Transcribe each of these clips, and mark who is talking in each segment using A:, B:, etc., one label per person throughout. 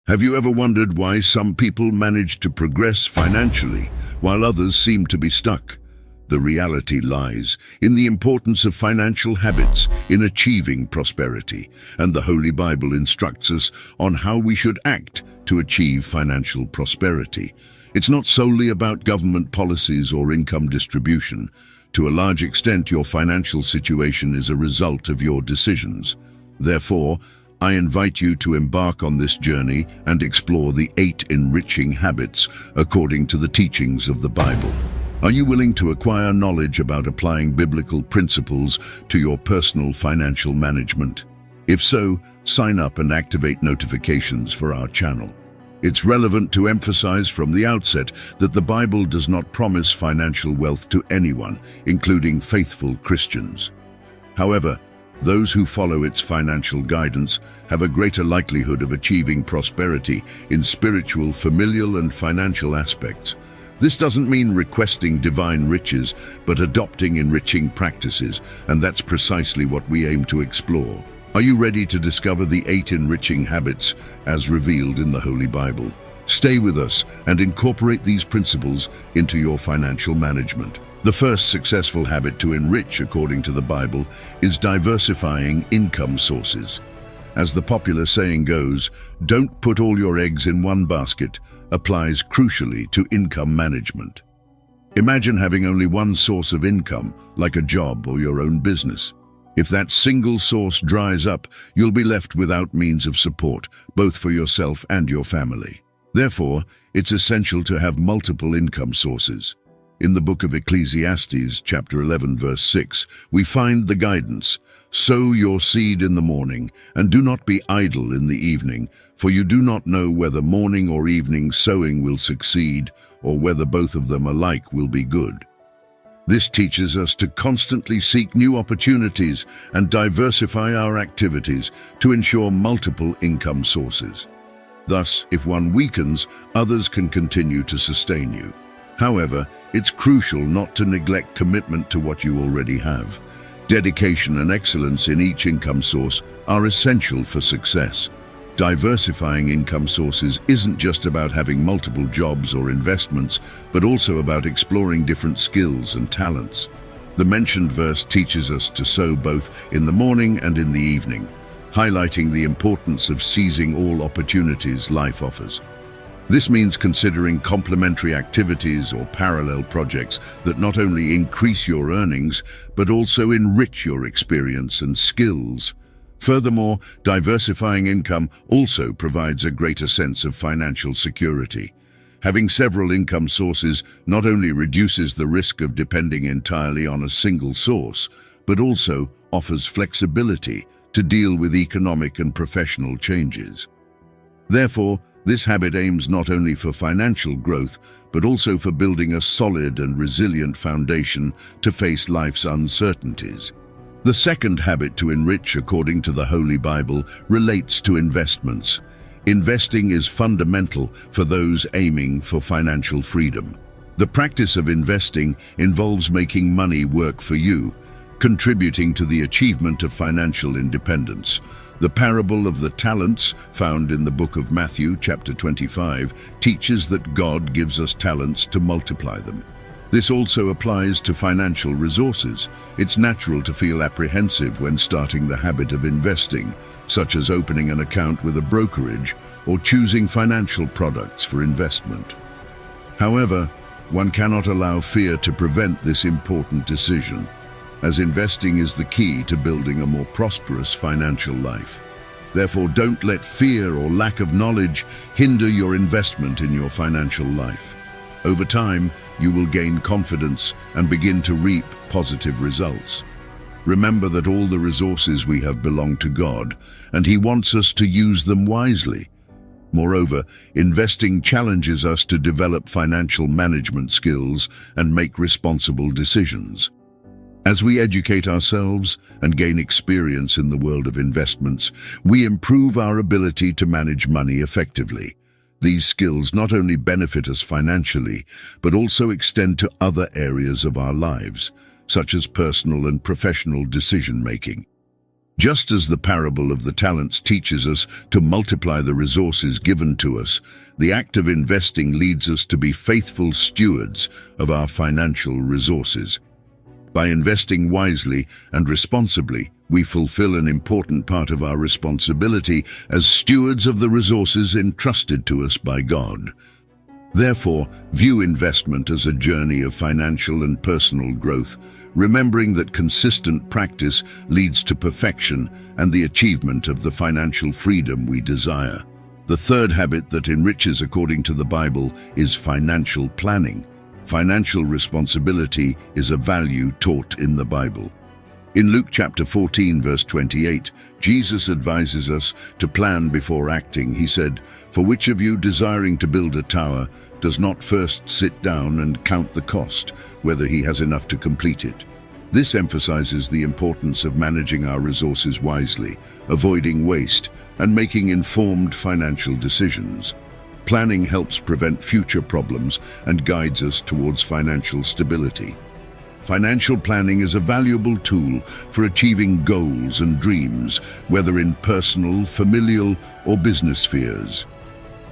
A: Have you ever wondered why some people manage to progress financially while others seem to be stuck? The reality lies in the importance of financial habits in achieving prosperity, and the Holy Bible instructs us on how we should act to achieve financial prosperity. It's not solely about government policies or income distribution. To a large extent, your financial situation is a result of your decisions. Therefore, I invite you to embark on this journey and explore the 8 enriching habits according to the teachings of the Bible. Are you willing to acquire knowledge about applying biblical principles to your personal financial management? If so, sign up and activate notifications for our channel. It's relevant to emphasize from the outset that the Bible does not promise financial wealth to anyone, including faithful Christians. However, those who follow its financial guidance have a greater likelihood of achieving prosperity in spiritual, familial, and financial aspects. This doesn't mean requesting divine riches, but adopting enriching practices, and that's precisely what we aim to explore. Are you ready to discover the 8 enriching habits as revealed in the Holy Bible? Stay with us and incorporate these principles into your financial management. The first successful habit to enrich, according to the Bible, is diversifying income sources. As the popular saying goes, "Don't put all your eggs in one basket," applies crucially to income management. Imagine having only one source of income, like a job or your own business. If that single source dries up, you'll be left without means of support, both for yourself and your family. Therefore, it's essential to have multiple income sources. In the book of Ecclesiastes, chapter 11, verse 6, we find the guidance: "Sow your seed in the morning, and do not be idle in the evening, for you do not know whether morning or evening sowing will succeed, or whether both of them alike will be good." This teaches us to constantly seek new opportunities and diversify our activities to ensure multiple income sources. Thus, if one weakens, others can continue to sustain you. However, it's crucial not to neglect commitment to what you already have. Dedication and excellence in each income source are essential for success. Diversifying income sources isn't just about having multiple jobs or investments, but also about exploring different skills and talents. The mentioned verse teaches us to sow both in the morning and in the evening, highlighting the importance of seizing all opportunities life offers. This means considering complementary activities or parallel projects that not only increase your earnings, but also enrich your experience and skills. Furthermore, diversifying income also provides a greater sense of financial security. Having several income sources not only reduces the risk of depending entirely on a single source, but also offers flexibility to deal with economic and professional changes. Therefore, this habit aims not only for financial growth, but also for building a solid and resilient foundation to face life's uncertainties. The second habit to enrich, according to the Holy Bible, relates to investments. Investing is fundamental for those aiming for financial freedom. The practice of investing involves making money work for you, contributing to the achievement of financial independence. The parable of the talents, found in the book of Matthew, chapter 25, teaches that God gives us talents to multiply them. This also applies to financial resources. It's natural to feel apprehensive when starting the habit of investing, such as opening an account with a brokerage or choosing financial products for investment. However, one cannot allow fear to prevent this important decision, as investing is the key to building a more prosperous financial life. Therefore, don't let fear or lack of knowledge hinder your investment in your financial life. Over time, you will gain confidence and begin to reap positive results. Remember that all the resources we have belong to God, and He wants us to use them wisely. Moreover, investing challenges us to develop financial management skills and make responsible decisions. As we educate ourselves and gain experience in the world of investments, we improve our ability to manage money effectively. These skills not only benefit us financially, but also extend to other areas of our lives, such as personal and professional decision-making. Just as the parable of the talents teaches us to multiply the resources given to us, the act of investing leads us to be faithful stewards of our financial resources. By investing wisely and responsibly, we fulfill an important part of our responsibility as stewards of the resources entrusted to us by God. Therefore, view investment as a journey of financial and personal growth, remembering that consistent practice leads to perfection and the achievement of the financial freedom we desire. The third habit that enriches according to the Bible is financial planning. Financial responsibility is a value taught in the Bible. In Luke chapter 14, verse 28, Jesus advises us to plan before acting. He said, "For which of you desiring to build a tower does not first sit down and count the cost, whether he has enough to complete it?" This emphasizes the importance of managing our resources wisely, avoiding waste, and making informed financial decisions. Planning helps prevent future problems and guides us towards financial stability. Financial planning is a valuable tool for achieving goals and dreams, whether in personal, familial, or business spheres.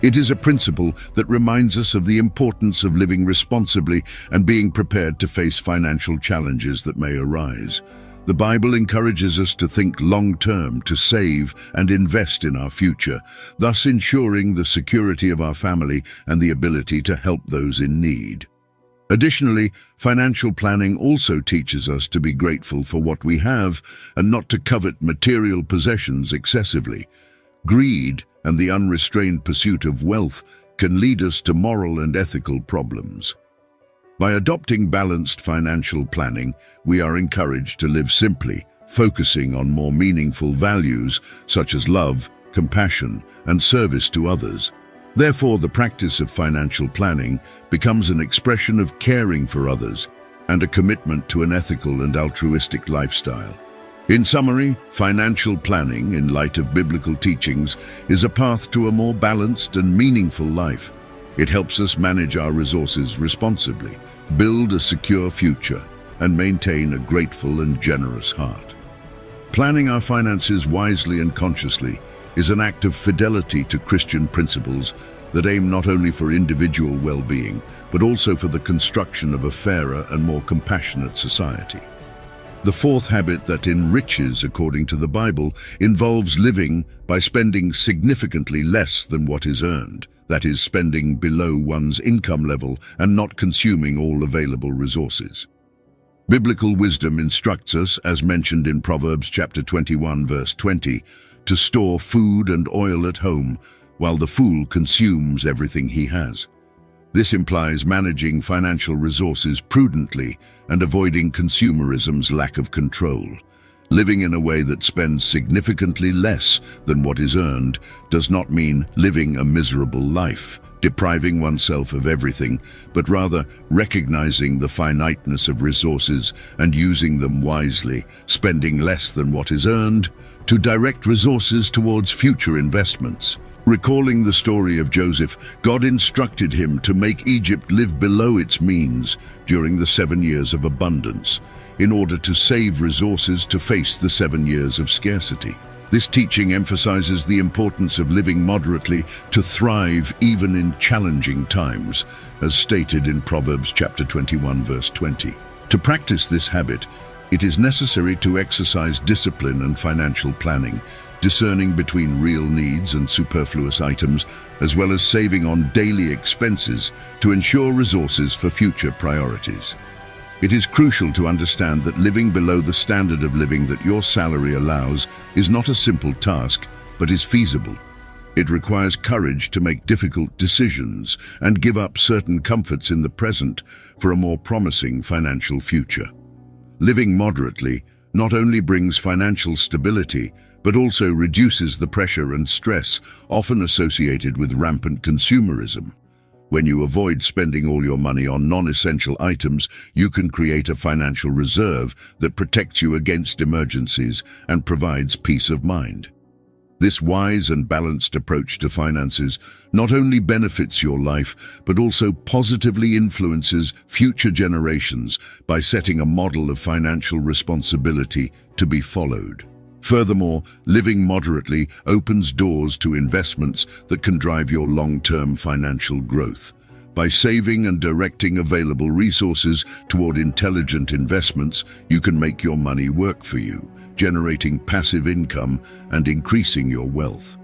A: It is a principle that reminds us of the importance of living responsibly and being prepared to face financial challenges that may arise. The Bible encourages us to think long-term, to save and invest in our future, thus ensuring the security of our family and the ability to help those in need. Additionally, financial planning also teaches us to be grateful for what we have and not to covet material possessions excessively. Greed and the unrestrained pursuit of wealth can lead us to moral and ethical problems. By adopting balanced financial planning, we are encouraged to live simply, focusing on more meaningful values such as love, compassion, and service to others. Therefore, the practice of financial planning becomes an expression of caring for others and a commitment to an ethical and altruistic lifestyle. In summary, financial planning, in light of biblical teachings, is a path to a more balanced and meaningful life. It helps us manage our resources responsibly, build a secure future, and maintain a grateful and generous heart. Planning our finances wisely and consciously is an act of fidelity to Christian principles that aim not only for individual well-being, but also for the construction of a fairer and more compassionate society. The fourth habit that enriches, according to the Bible, involves living by spending significantly less than what is earned. That is, spending below one's income level and not consuming all available resources. Biblical wisdom instructs us, as mentioned in Proverbs chapter 21, verse 20, to store food and oil at home, while the fool consumes everything he has. This implies managing financial resources prudently and avoiding consumerism's lack of control. Living in a way that spends significantly less than what is earned does not mean living a miserable life, depriving oneself of everything, but rather recognizing the finiteness of resources and using them wisely, spending less than what is earned to direct resources towards future investments. Recalling the story of Joseph, God instructed him to make Egypt live below its means during the 7 years of abundance, in order to save resources to face the 7 years of scarcity. This teaching emphasizes the importance of living moderately to thrive even in challenging times, as stated in Proverbs chapter 21, verse 20. To practice this habit, it is necessary to exercise discipline and financial planning, discerning between real needs and superfluous items, as well as saving on daily expenses to ensure resources for future priorities. It is crucial to understand that living below the standard of living that your salary allows is not a simple task, but is feasible. It requires courage to make difficult decisions and give up certain comforts in the present for a more promising financial future. Living moderately not only brings financial stability, but also reduces the pressure and stress often associated with rampant consumerism. When you avoid spending all your money on non-essential items, you can create a financial reserve that protects you against emergencies and provides peace of mind. This wise and balanced approach to finances not only benefits your life, but also positively influences future generations by setting a model of financial responsibility to be followed. Furthermore, living moderately opens doors to investments that can drive your long-term financial growth. By saving and directing available resources toward intelligent investments, you can make your money work for you, generating passive income and increasing your wealth.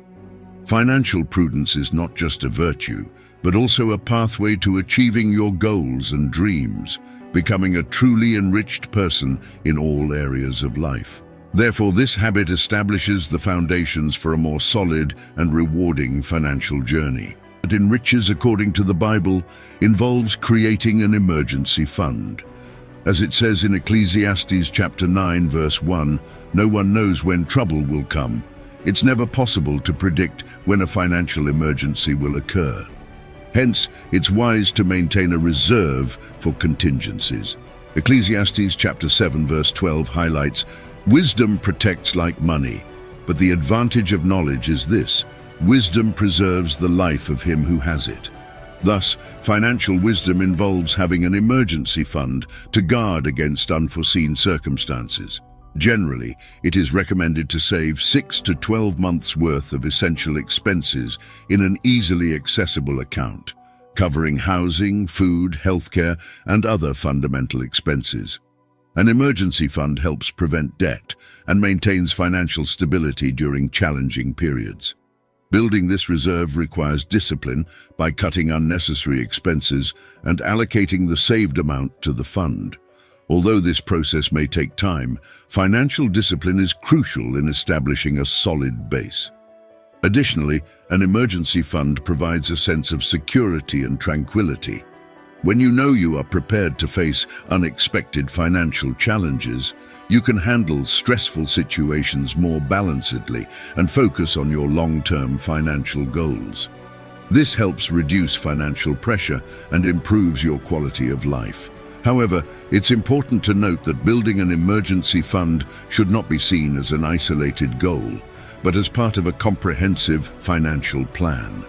A: Financial prudence is not just a virtue, but also a pathway to achieving your goals and dreams, becoming a truly enriched person in all areas of life. Therefore, this habit establishes the foundations for a more solid and rewarding financial journey. It enriches, according to the Bible, involves creating an emergency fund. As it says in Ecclesiastes chapter 9, verse 1, no one knows when trouble will come. It's never possible to predict when a financial emergency will occur. Hence, it's wise to maintain a reserve for contingencies. Ecclesiastes chapter 7, verse 12 highlights, wisdom protects like money, but the advantage of knowledge is this: wisdom preserves the life of him who has it. Thus, financial wisdom involves having an emergency fund to guard against unforeseen circumstances. Generally, it is recommended to save 6 to 12 months' worth of essential expenses in an easily accessible account, covering housing, food, healthcare, and other fundamental expenses. An emergency fund helps prevent debt and maintains financial stability during challenging periods. Building this reserve requires discipline by cutting unnecessary expenses and allocating the saved amount to the fund. Although this process may take time, financial discipline is crucial in establishing a solid base. Additionally, an emergency fund provides a sense of security and tranquility. When you know you are prepared to face unexpected financial challenges, you can handle stressful situations more balancedly and focus on your long-term financial goals. This helps reduce financial pressure and improves your quality of life. However, it's important to note that building an emergency fund should not be seen as an isolated goal, but as part of a comprehensive financial plan.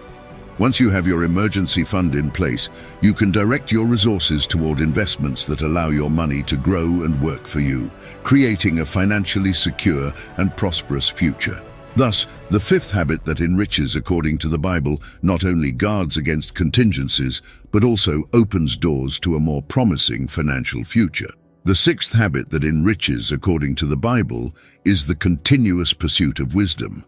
A: Once you have your emergency fund in place, you can direct your resources toward investments that allow your money to grow and work for you, creating a financially secure and prosperous future. Thus, the fifth habit that enriches, according to the Bible, not only guards against contingencies, but also opens doors to a more promising financial future. The sixth habit that enriches, according to the Bible, is the continuous pursuit of wisdom.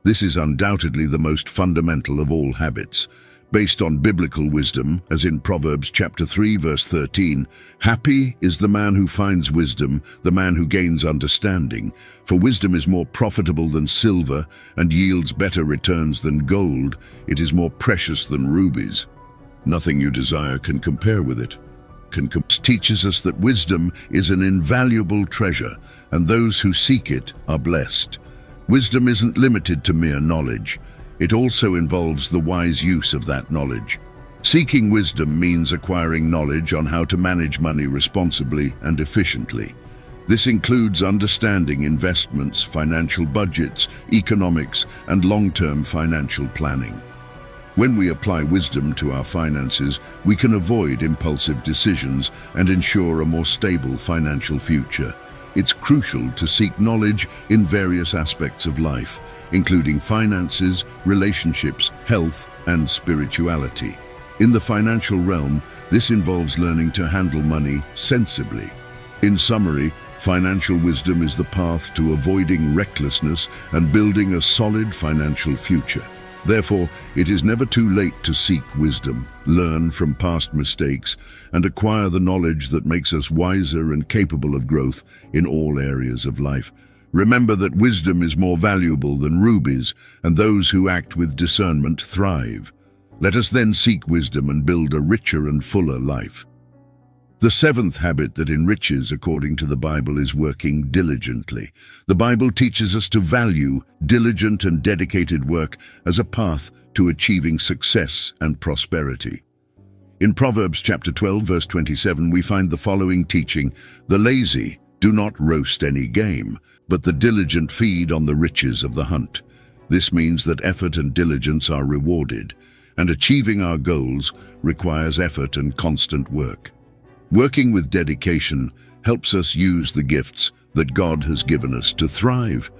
A: This is undoubtedly the most fundamental of all habits. Based on biblical wisdom, as in Proverbs chapter 3, verse 13, happy is the man who finds wisdom, the man who gains understanding. For wisdom is more profitable than silver and yields better returns than gold. It is more precious than rubies. Nothing you desire can compare with it. Teaches us that wisdom is an invaluable treasure, and those who seek it are blessed. Wisdom isn't limited to mere knowledge. It also involves the wise use of that knowledge. Seeking wisdom means acquiring knowledge on how to manage money responsibly and efficiently. This includes understanding investments, financial budgets, economics, and long-term financial planning. When we apply wisdom to our finances, we can avoid impulsive decisions and ensure a more stable financial future. It's crucial to seek knowledge in various aspects of life, including finances, relationships, health, and spirituality. In the financial realm, this involves learning to handle money sensibly. In summary, financial wisdom is the path to avoiding recklessness and building a solid financial future. Therefore, it is never too late to seek wisdom, learn from past mistakes, and acquire the knowledge that makes us wiser and capable of growth in all areas of life. Remember that wisdom is more valuable than rubies, and those who act with discernment thrive. Let us then seek wisdom and build a richer and fuller life. The seventh habit that enriches, according to the Bible, is working diligently. The Bible teaches us to value diligent and dedicated work as a path to achieving success and prosperity. In Proverbs chapter 12, verse 27, we find the following teaching: "The lazy do not roast any game, but the diligent feed on the riches of the hunt." This means that effort and diligence are rewarded, and achieving our goals requires effort and constant work. Working with dedication helps us use the gifts that God has given us to thrive.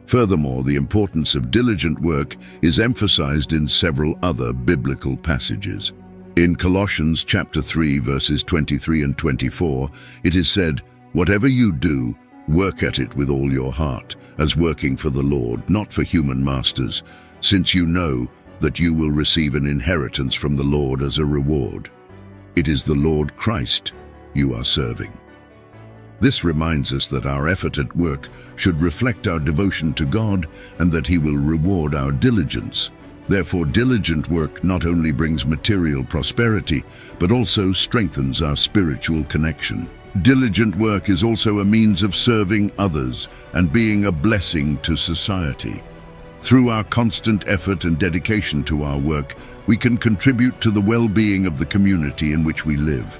A: Furthermore, the importance of diligent work is emphasized in several other biblical passages. In Colossians chapter 3, verses 23 and 24, it is said, "Whatever you do, work at it with all your heart, as working for the Lord, not for human masters, since you know that you will receive an inheritance from the Lord as a reward. It is the Lord Christ you are serving." This reminds us that our effort at work should reflect our devotion to God and that He will reward our diligence. Therefore, diligent work not only brings material prosperity, but also strengthens our spiritual connection. Diligent work is also a means of serving others and being a blessing to society. Through our constant effort and dedication to our work, we can contribute to the well-being of the community in which we live.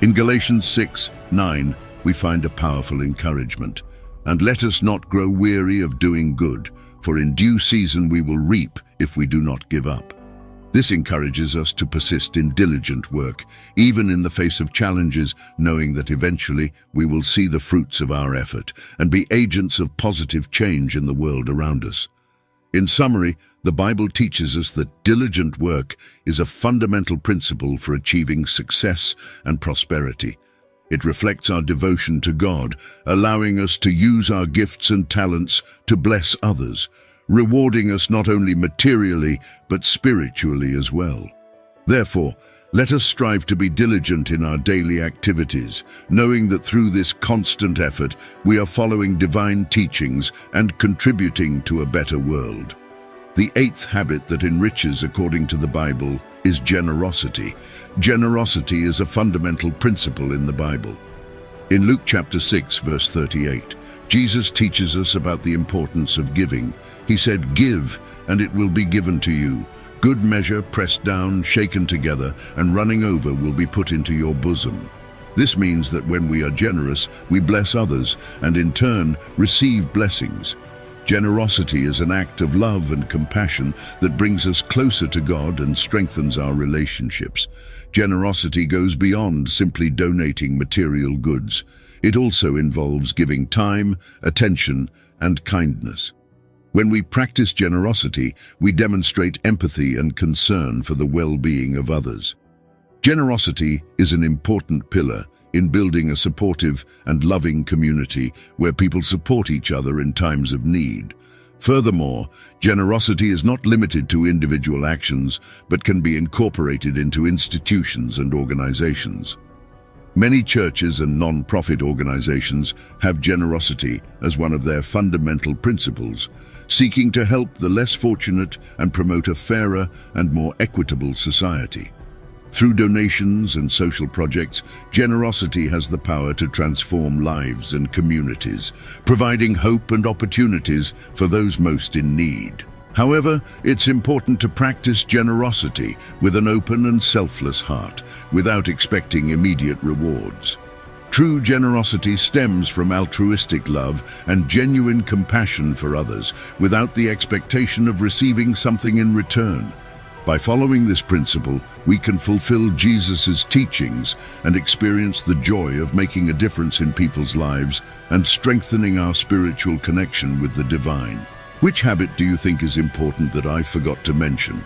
A: In Galatians 6:9, we find a powerful encouragement. "And let us not grow weary of doing good, for in due season we will reap if we do not give up." This encourages us to persist in diligent work, even in the face of challenges, knowing that eventually we will see the fruits of our effort and be agents of positive change in the world around us. In summary, the Bible teaches us that diligent work is a fundamental principle for achieving success and prosperity. It reflects our devotion to God, allowing us to use our gifts and talents to bless others, rewarding us not only materially, but spiritually as well. Therefore, let us strive to be diligent in our daily activities, knowing that through this constant effort, we are following divine teachings and contributing to a better world. The eighth habit that enriches, according to the Bible, is generosity. Generosity is a fundamental principle in the Bible. In Luke chapter 6, verse 38, Jesus teaches us about the importance of giving. He said, "Give, and it will be given to you. Good measure, pressed down, shaken together, and running over will be put into your bosom." This means that when we are generous, we bless others, and in turn receive blessings. Generosity is an act of love and compassion that brings us closer to God and strengthens our relationships. Generosity goes beyond simply donating material goods. It also involves giving time, attention, and kindness. When we practice generosity, we demonstrate empathy and concern for the well-being of others. Generosity is an important pillar in building a supportive and loving community where people support each other in times of need. Furthermore, generosity is not limited to individual actions, but can be incorporated into institutions and organizations. Many churches and non-profit organizations have generosity as one of their fundamental principles, seeking to help the less fortunate and promote a fairer and more equitable society. Through donations and social projects, generosity has the power to transform lives and communities, providing hope and opportunities for those most in need. However, it's important to practice generosity with an open and selfless heart, without expecting immediate rewards. True generosity stems from altruistic love and genuine compassion for others, without the expectation of receiving something in return. By following this principle, we can fulfill Jesus' teachings and experience the joy of making a difference in people's lives and strengthening our spiritual connection with the divine. Which habit do you think is important that I forgot to mention?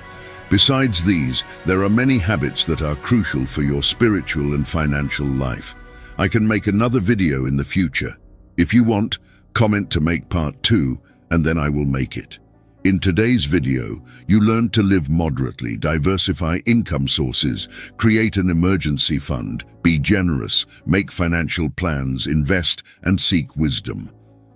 A: Besides these, there are many habits that are crucial for your spiritual and financial life. I can make another video in the future. If you want, comment to make part 2, and then I will make it. In today's video, you learned to live moderately, diversify income sources, create an emergency fund, be generous, make financial plans, invest, and seek wisdom.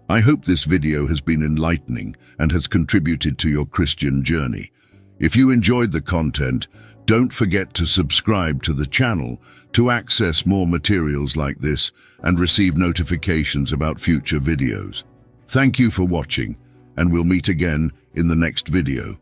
A: I hope this video has been enlightening and has contributed to your Christian journey. If you enjoyed the content, don't forget to subscribe to the channel to access more materials like this and receive notifications about future videos. Thank you for watching, and we'll meet again in the next video.